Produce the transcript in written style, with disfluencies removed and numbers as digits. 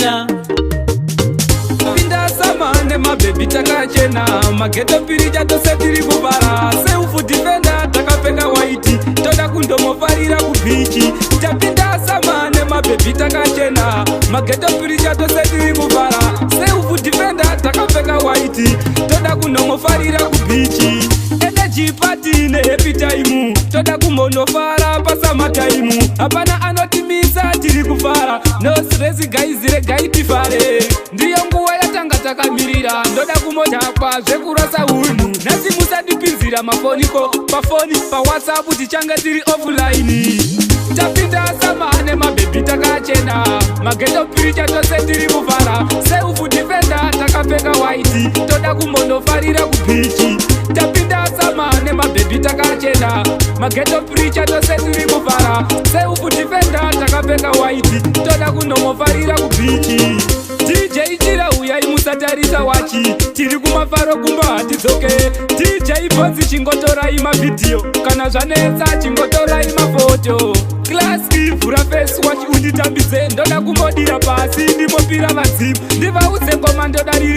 takachena. Pinda samane mabebi takachena. Mageto pirija tose tiri kubara. Self defender takapfeka white. Toda kundomofarira kubichi. Tapinda samane mabebi takachena. Mageto pirija tose tiri kubara. Self defender takapfeka white. Toda kundomofarira kubichi. Energy party ne happy time. Toda kumonofara pasama time. Hapana anotimisa tiri kufara. No stress guys regai tifare. Ndiyo nguwa yatanga takamirira. Ndoda kumotapa zvekurasa unhu. Nasi musadipinzira mafoniko. Pafoni pa WhatsApp tichanga tiri offline. Tapinda samane mabebi takachena. Mageto piricha tose tiri kufara. Self defender takapfeka white. Toda kumondofarira kubichi. Tapinda samane mabebi takachena. Mageto piricha tose tiri kufara. Self defender takapfeka white. Toda kundomofarira kubichi. DJ Chira uya imusatarisa wachi. Tiri kumafaro kumba hatidzoke. DJ Bonzi chingotora ima video. Kana zvanetsa chingotora ima foto. Classy vura face watch unditambidze. Ndoda kumodira pasi ndimopira vadzimu. Ndivaudze ngoma ndoda riri.